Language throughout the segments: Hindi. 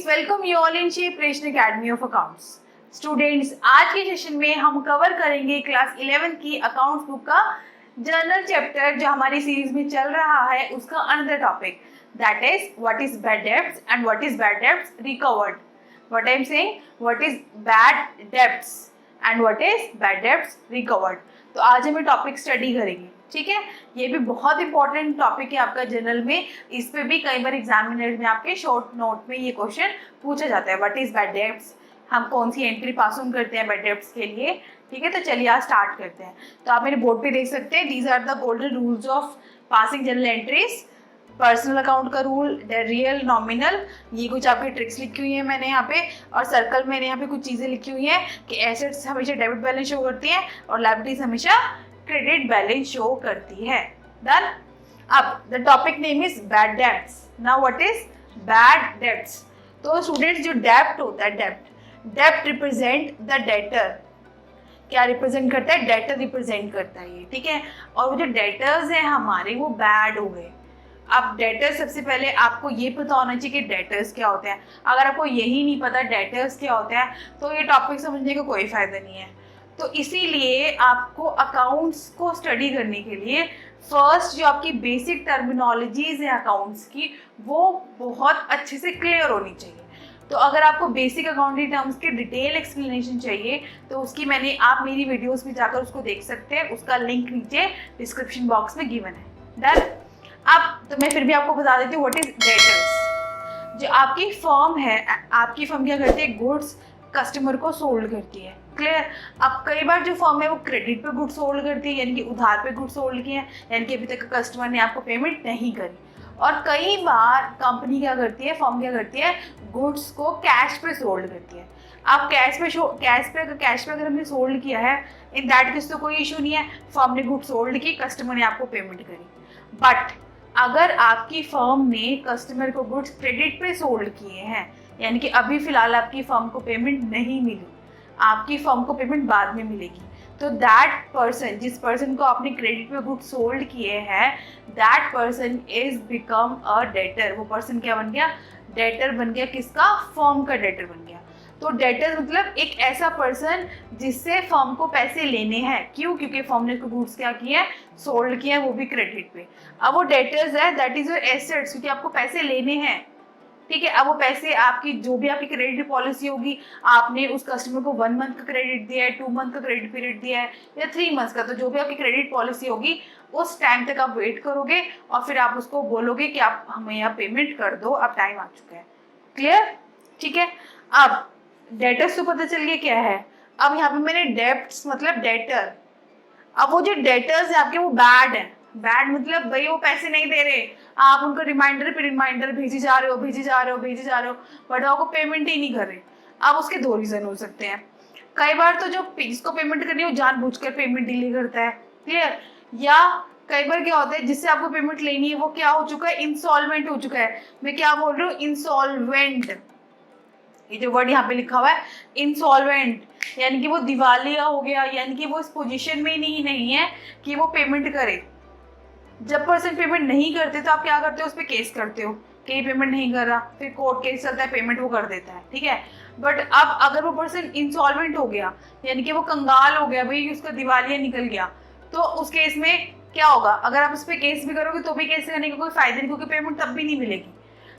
Welcome you all in shape ration academy of accounts. Students, आज के सेशन में हम कवर करेंगे क्लास 11 की अकाउंट्स बुक का जर्नल चैप्टर जो हमारी सीरीज में चल रहा है, उसका another topic that is what is bad debts and what is bad debts recovered. What I am saying, what is bad debts and what is bad debts recovered. तो आज हम ये टॉपिक स्टडी करेंगे, ठीक है। ये भी बहुत इंपॉर्टेंट टॉपिक है आपका जनरल में। इस पे भी कई बार एग्जामिनर में आपके शॉर्ट नोट में ये क्वेश्चन पूछा जाता है, व्हाट इज बैड डेब्ट्स, हम कौन सी एंट्री पास ऑन करते हैं बैड डेब्ट्स के लिए, ठीक है। तो चलिए आज स्टार्ट करते हैं। तो आप मेरे बोर्ड पे देख सकते हैं, these are the golden rules of passing general entries. Personal account का रूल, रियल, नॉमिनल, ये कुछ आपकी ट्रिक्स लिखी हुई है मैंने यहाँ पे, और सर्कल मैंने यहाँ पे कुछ चीज़ें लिखी हुई हैं कि एसेट्स हमेशा डेबिट बैलेंस शो करती हैं और लायबिलिटीज हमेशा क्रेडिट बैलेंस शो करती है। डन। अब the topic name is bad debts. Now what is bad debts. तो स्टूडेंट्स, जो डेब्ट होता है, डेब्ट रिप्रेजेंट द डेटर। क्या रिप्रेजेंट करता है? डेटर रिप्रेजेंट करता है ये, ठीक है। और वो जो डेटर्स हैं हमारे, वो बैड हो गए। अब डेटर्स, सबसे पहले आपको ये पता होना चाहिए कि डेटर्स क्या होते हैं। अगर आपको यही नहीं पता डेटर्स क्या होते हैं तो ये टॉपिक समझने का कोई फायदा नहीं है। तो इसीलिए आपको अकाउंट्स को स्टडी करने के लिए फर्स्ट जो आपकी बेसिक टर्मिनोलॉजीज है अकाउंट्स की, वो बहुत अच्छे से क्लियर होनी चाहिए। तो अगर आपको बेसिक अकाउंटिंग टर्म्स के डिटेल एक्सप्लेनेशन चाहिए तो उसकी आप मेरी वीडियोस में जाकर उसको देख सकते हैं। उसका लिंक नीचे डिस्क्रिप्शन बॉक्स में गिवन है। डन। अब तो मैं फिर भी आपको बता देती हूँ व्हाट इज डेटर्स। जो आपकी फर्म है, आपकी फर्म क्या करती है? गुड्स कस्टमर को सोल्ड करती है। क्लियर। अब कई बार जो फर्म है वो क्रेडिट पे गुड्स सोल्ड करती है, यानी कि उधार पे गुड्स सोल्ड किए हैं, यानी कि अभी तक कस्टमर ने आपको पेमेंट नहीं करी। और कई बार कंपनी क्या करती है, फर्म क्या करती है, गुड्स को कैश पे सोल्ड करती है। अब कैश पे अगर हमने सोल्ड किया है, इन दैट केस तो कोई इशू नहीं है, फर्म ने गुड्स सोल्ड की, कस्टमर ने आपको पेमेंट करी। बट अगर आपकी फर्म ने कस्टमर को गुड्स क्रेडिट पे सोल्ड किए हैं, यानी कि अभी फिलहाल आपकी फर्म को पेमेंट नहीं मिली, आपकी फर्म को पेमेंट बाद में मिलेगी, तो दैट पर्सन, जिस पर्सन को आपने क्रेडिट पे गुड्स सोल्ड किए हैं, that person is become a debtor. वो पर्सन क्या बन गया? डेटर बन गया। किसका? फर्म का डेटर बन गया। तो डेटर मतलब एक ऐसा पर्सन जिससे फर्म को पैसे लेने हैं। क्यों? क्योंकि फर्म ने उसको गुड्स क्या किया है? सोल्ड किया है, वो भी क्रेडिट पे। अब वो डेटर्स है, दैट इज योर एसेट्स, क्योंकि आपको पैसे लेने हैं, ठीक है। अब वो पैसे आपकी जो भी आपकी क्रेडिट पॉलिसी होगी, आपने उस कस्टमर को 1 मंथ का क्रेडिट दिया है, 2 मंथ का क्रेडिट पीरियड दिया है या 3 मंथ का, तो जो भी आपकी क्रेडिट पॉलिसी होगी उस टाइम तक आप वेट करोगे और फिर आप उसको बोलोगे कि आप हमें यहाँ पेमेंट कर दो, अब टाइम आ चुका है। क्लियर? ठीक है। अब डेटर्स तो पता चल गया क्या है। अब यहाँ पे मैंने डेब्ट्स मतलब डेटर। अब वो जो डेटर्स है आपके, वो बैड है। बैड मतलब भाई वो पैसे नहीं दे रहे, आप उनको रिमाइंडर पे रिमाइंडर भेजे जा रहे हो, बट आपको पेमेंट ही नहीं कर रहे। अब उसके 2 रीजन हो सकते हैं। कई बार तो जो जिसको पेमेंट करनी है वो जानबूझकर पेमेंट डिले करता है। क्लियर? या कई बार क्या होता है, जिससे आपको पेमेंट लेनी है वो क्या हो चुका है? इंसॉल्वेंट हो चुका है। मैं क्या बोल रही हूँ? इंसॉल्वेंट। ये जो वर्ड यहाँ पे लिखा हुआ है इंसॉल्वेंट, यानी कि वो दिवालिया हो गया, यानी कि वो इस पोजीशन में ही नहीं है कि वो पेमेंट करे। जब पर्सन पेमेंट नहीं करते तो आप क्या करते हो? उस पर केस करते हो कि ये पेमेंट नहीं कर रहा, फिर कोर्ट केस चलता है, पेमेंट वो कर देता है, ठीक है। बट अब अगर वो पर्सन इंसॉल्वेंट हो गया, यानी कि वो कंगाल हो गया, भाई उसका दिवालिया निकल गया, तो उस केस में क्या होगा? अगर आप उस पर केस भी करोगे तो भी केस करने का कोई फायदा नहीं, क्योंकि पेमेंट तब भी नहीं मिलेगी।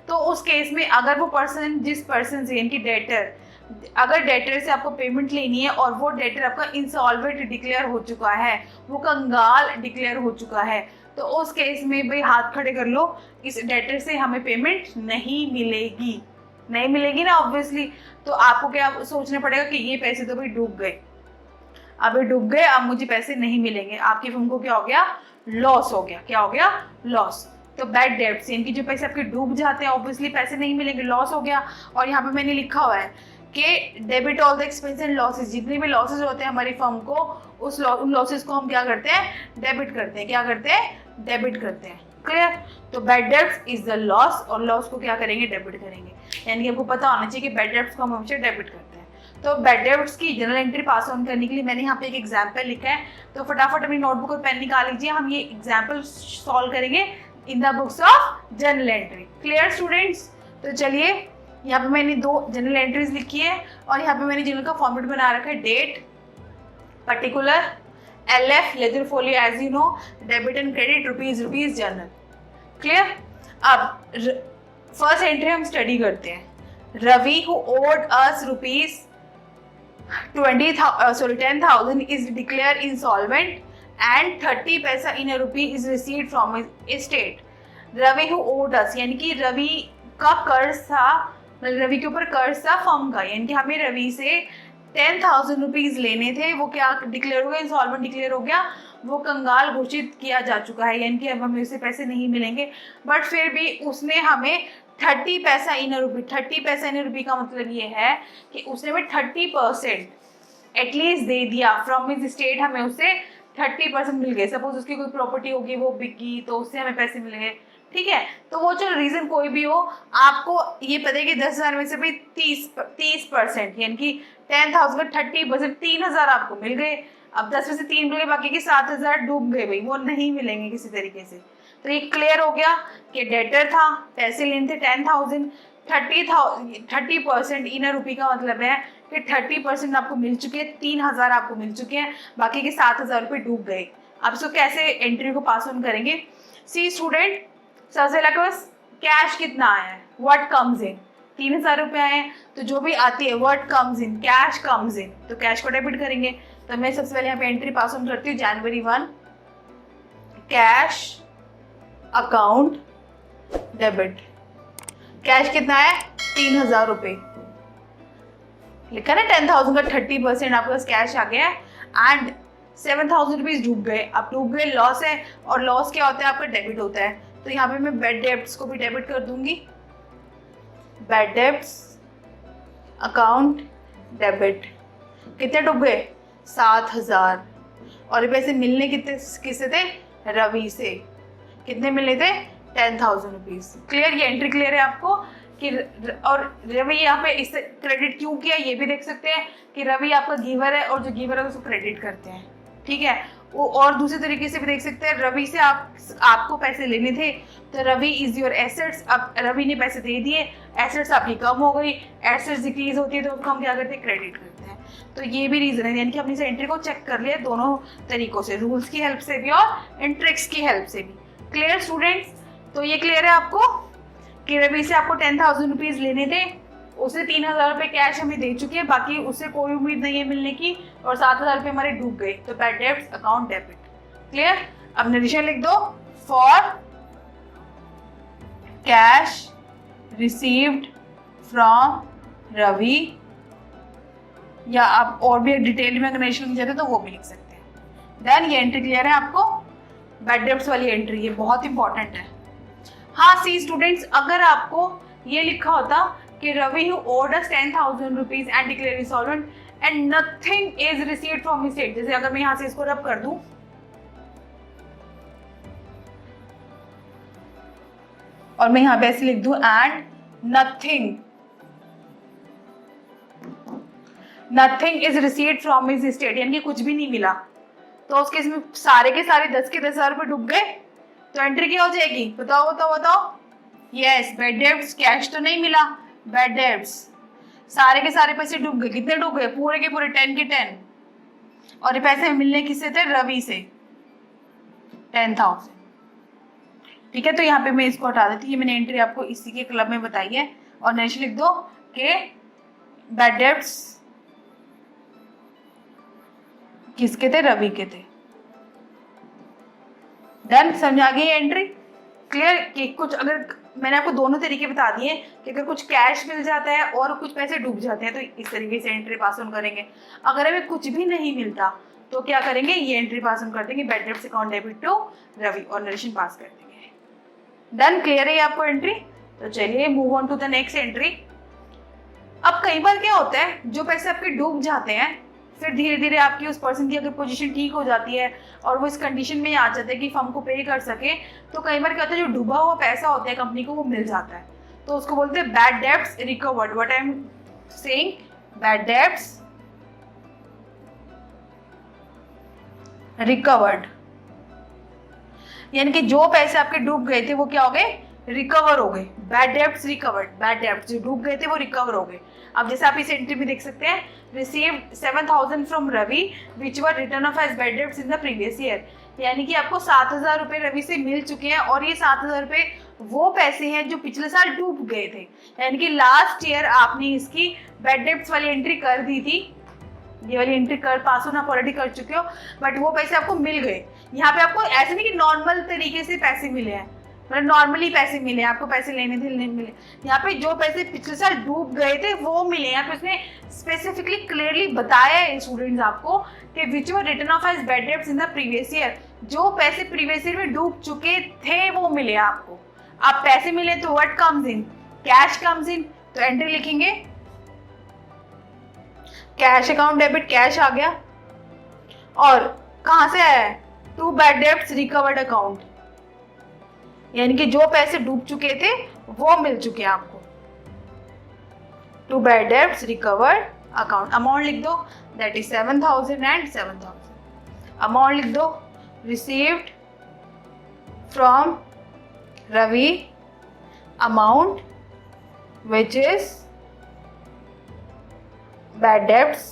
तो उस केस में अगर वो पर्सन, जिस पर्सन से, यानी कि डेटर, अगर डेटर से आपको पेमेंट लेनी है और वो डेटर आपका इंसॉल्वेंट डिक्लेयर हो चुका है, वो कंगाल डिक्लेयर हो चुका है, तो उस केस में भाई हाथ खड़े कर लो, इस डेटर से हमें पेमेंट नहीं मिलेगी ना ऑब्वियसली। तो आपको क्या सोचना पड़ेगा कि ये पैसे तो भाई डूब गए, अब मुझे पैसे नहीं मिलेंगे। आपकी फर्म को क्या हो गया? लॉस हो गया। क्या हो गया? लॉस। तो बैड डेब्ट्स, यानी जो पैसे आपके डूब जाते हैं, ऑब्वियसली पैसे नहीं मिलेंगे, लॉस हो गया। और यहाँ पे मैंने लिखा हुआ है कि debit all the expense and losses. जितने भी लॉसेस होते हैं हमारी फर्म को, उन लॉसेस को हम क्या करते हैं? डेबिट करते हैं। क्या करते हैं? डेबिट करते हैं। क्लियर? तो bad debts is the loss, और लॉस को क्या करेंगे? डेबिट करेंगे। यानी कि आपको पता होना चाहिए कि बैड डेब्ट्स को हम हमेशा डेबिट करते हैं। तो बैड डेब्ट्स की जनरल एंट्री पास ऑन करने के लिए मैंने यहाँ पे एक एग्जाम्पल लिखा है, तो फटाफट अपनी नोटबुक और पेन निकाल लीजिए। हम ये एग्जाम्पल सॉल्व करेंगे in the books of general entry. Clear students? तो चलिए यहाँ पे मैंने 2 जनरल एंट्रीज लिखी है और यहाँ पे मैंने जनरल का फॉर्मेट बना रखा है date, particular, LF ledger folio as you know, debit and credit, rupees rupees journal. Clear. अब फर्स्ट एंट्री हम स्टडी करते हैं। Ravi who owed us rupees 10,000 is declared insolvent and 30 पैसा in a rupee is received from his estate. Ravi who owed us यानी कि रवि का कर्ज था, मतलब रवि के ऊपर कर्ज था फर्म का, यानी कि हमें रवि से 10,000 रुपीज लेने थे, वो क्या डिक्लेयर हो गया, इंसॉल्वेंट डिक्लेयर हो गया, वो कंगाल घोषित किया जा चुका है, यानी कि अब हमें उससे पैसे नहीं मिलेंगे। बट फिर भी उसने हमें 30 पैसा इन रुपी, 30 पैसा इन रुपी का मतलब ये है कि उसने हमें 30% एटलीस्ट दे दिया फ्रॉम हिज स्टेट, हमें उससे 30% मिल गए। सपोज उसकी कोई प्रॉपर्टी होगी वो बिकी तो उससे हमें पैसे मिल गए, ठीक है। तो वो चलो रीजन कोई भी हो, आपको ये पता है कि 10,000 में से भी 30% यानी कि 10,000 का 30% 3,000 आपको मिल गए। अब 10 में से 3 मिल गए, बाकी के 7,000 डूब गए भाई, वो नहीं मिलेंगे किसी तरीके से। तो ये क्लियर हो गया कि डेटर था, पैसे लेने थे 10,000, 30% इन रुपी का मतलब है कि 30% आपको मिल चुके हैं, 3,000 आपको मिल चुके हैं, बाकी के 7,000 रुपये डूब गए। अब इसको कैसे एंट्री को पास ऑन करेंगे? सी स्टूडेंट, सबसे पहले आपके पास कैश कितना आया है, व्हाट कम्स इन, 3,000 रुपये आए हैं, तो जो भी आती है what comes in, cash comes in, तो कैश को डेबिट करेंगे। तो मैं सबसे पहले यहाँ पे एंट्री पास ऑन करती हूँ, January 1 cash account debit. Cash कितना है? 3,000 रुपये लिखा ना, 10,000 का 30% आपके पास कैश आ गया है एंड 7,000 रुपीज डूब गए। अब डूब गए, लॉस है, और लॉस क्या होता है आपका? डेबिट होता है। तो यहाँ पे मैं बैड डेब्ट्स को भी डेबिट कर दूंगी, बैड डेब्ट्स अकाउंट डेबिट। कितने डूब गए? 7,000। और ये पैसे मिलने किससे थे? रवि से। कितने मिलने थे? 10,000 रुपीज। क्लियर? ये एंट्री क्लियर है आपको कि और रवि यहाँ पे इससे क्रेडिट क्यों किया ये भी देख सकते हैं कि रवि आपका गिवर है और जो गिवर है उसको क्रेडिट करते हैं, ठीक है। वो और दूसरे तरीके से भी देख सकते हैं, रवि से आपको पैसे लेने थे तो रवि इज योर एसेट्स। अब रवि ने पैसे दे दिए, एसेट्स आपकी कम हो गई, एसेट्स डिक्रीज होती है तो हम क्या करते हैं? क्रेडिट करते हैं। तो ये भी रीजन है, यानी कि अपनी एंट्री को चेक कर लिया दोनों तरीकों से, रूल्स की हेल्प से भी और इन ट्रिक्स की हेल्प से भी। Clear students? तो ये क्लियर है आपको कि रवि से आपको 10,000 रुपीज लेने थे, उसे 3,000 रुपये कैश हमें दे चुके हैं, बाकी उससे कोई उम्मीद नहीं है मिलने की, और 7,000 रुपये हमारे डूब गए। तो bad debts account debit. Clear? अब नरेशन लिख दो, for cash received from Ravi, या आप और भी डिटेल में अगर नरेशन लिख जाते तो वो भी लिख सकते हैं। देन ये एंट्री क्लियर है आपको, बैड डेब्ट्स वाली एंट्री, ये बहुत इंपॉर्टेंट है। हाँ सी स्टूडेंट्स, अगर आपको ये लिखा होता कि Ravi who owed us 10,000 rupees and declared insolvent and nothing is received from his state, जैसे अगर मैं यहाँ से इसको रब कर दूं और मैं यहाँ पे ऐसे लिख दूं and nothing is received from his state, यानी कि कुछ भी नहीं मिला, तो उसके इसमें सारे के सारे 10 के 10,000 रुपये डूब गए, तो एंट्री क्या हो जाएगी? बताओ। यस, बैड डेब्ट्स, कैश तो नहीं मिला, बैड डेब्ट्स, सारे के सारे पैसे डूब गए। कितने डूब गए? पूरे के पूरे 10 के 10, और ये पैसे मिलने किससे थे? रवि से, 10,000। ठीक है, तो यहाँ पे मैं इसको हटा देती हूँ, ये मैंने एंट्री आपको इसी के क्लब में बताई है, और नेक्स्ट लिख दो कि बैड डेब्ट्स किसके थे? रवि के थे। डन? समझा गई एंट्री? क्लियर? कि कुछ अगर मैंने आपको दोनों तरीके बता दिए कि अगर कुछ कैश मिल जाता है और कुछ पैसे डूब जाते हैं तो इस तरीके से एंट्री पास ऑन करेंगे। अगर हमें कुछ भी नहीं मिलता तो क्या करेंगे? ये एंट्री पास ऑन कर देंगे, bad debts account debit to Ravi, और नरेशन पास कर देंगे। डन? क्लियर है आपको एंट्री? तो चलिए move on to the next entry. अब कई बार क्या होता है, जो पैसे आपके डूब जाते हैं फिर धीरे धीरे आपकी उस पर्सन की अगर पोजीशन ठीक हो जाती है और वो इस कंडीशन में आ जाता है कि फर्म को पे कर सके, तो कई बार क्या होता है, जो डूबा हुआ पैसा होता है कंपनी को वो मिल जाता है, तो उसको बोलते हैं bad debts recovered. What I am saying, bad debts recovered, यानी कि जो पैसे आपके डूब गए थे वो क्या हो गए? रिकवर हो गए, bad debts recovered, bad debts जो डूब गए थे वो रिकवर हो गए। अब जैसे आप इस एंट्री में देख सकते हैं, received 7,000 from Ravi which were return of as bad debts in the previous year, यानी कि आपको 7,000 रुपये रवि से मिल चुके हैं और ये 7,000 रुपये वो पैसे हैं जो पिछले साल डूब गए थे, यानी कि लास्ट ईयर आपने इसकी बैड डेब्ट्स वाली एंट्री कर दी थी, ये वाली एंट्री कर पास होना ऑलरेडी कर चुके हो, बट वो पैसे आपको मिल गए। यहाँ पे आपको ऐसे नहीं कि नॉर्मल तरीके से पैसे मिले हैं, मतलब नॉर्मली पैसे मिले, आपको पैसे लेने थे नहीं मिले, यहाँ पे जो पैसे पिछले साल डूब गए थे वो मिले। यहाँ पे उसने स्पेसिफिकली क्लियरली बताया है स्टूडेंट्स आपको कि which were return of as bad debts in the previous year, जो पैसे प्रीवियस ईयर में डूब चुके थे वो मिले आपको। अब पैसे मिले तो what comes in, cash comes in, तो एंट्री लिखेंगे कैश अकाउंट डेबिट, कैश आ गया, और कहां से आया है, to bad debts recovered account, यानी कि जो पैसे डूब चुके थे वो मिल चुके हैं आपको, to bad debts recovered account. Amount लिख दो, दैट इज 7,000 एंड 7,000। अमाउंट लिख दो, received from Ravi amount which is bad debts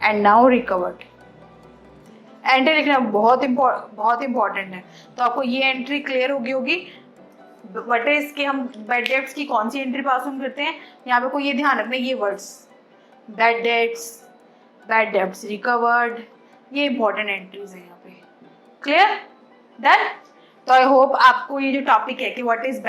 and now recovered. Entry लिखना बहुत इंपॉर्टेंट है, तो आपको ये एंट्री क्लियर होगी व्हाट इज कि हम बैड डेब्ट्स की कौन सी एंट्री पास ऑन करते हैं। यहाँ पे को ये ध्यान रखना है, ये वर्ड्स बैड डेब्ट्स रिकवर्ड, ये इंपॉर्टेंट एंट्रीज है यहाँ पे। Clear, done. तो आई होप आपको ये जो टॉपिक है कि व्हाट इज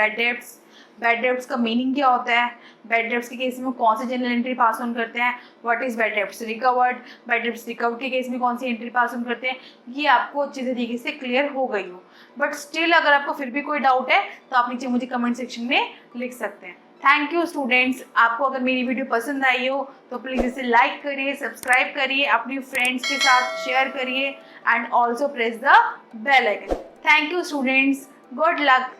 बैड डेब्ट्स का मीनिंग क्या होता है, बैड डेब्ट्स के केस में कौन सी जनरल एंट्री पास ऑन करते हैं, what is bad debts recovered, bad debts recovered के केस में कौन सी एंट्री पास ऑन करते हैं, ये आपको अच्छे तरीके से क्लियर हो गई हो। बट स्टिल अगर आपको फिर भी कोई डाउट है तो आप नीचे मुझे कमेंट सेक्शन में लिख सकते हैं। Thank you students. आपको अगर मेरी वीडियो पसंद आई हो तो प्लीज़ इसे लाइक करिए, सब्सक्राइब करिए, अपनी फ्रेंड्स के साथ शेयर करिए and also press the bell icon. Thank you students, good luck.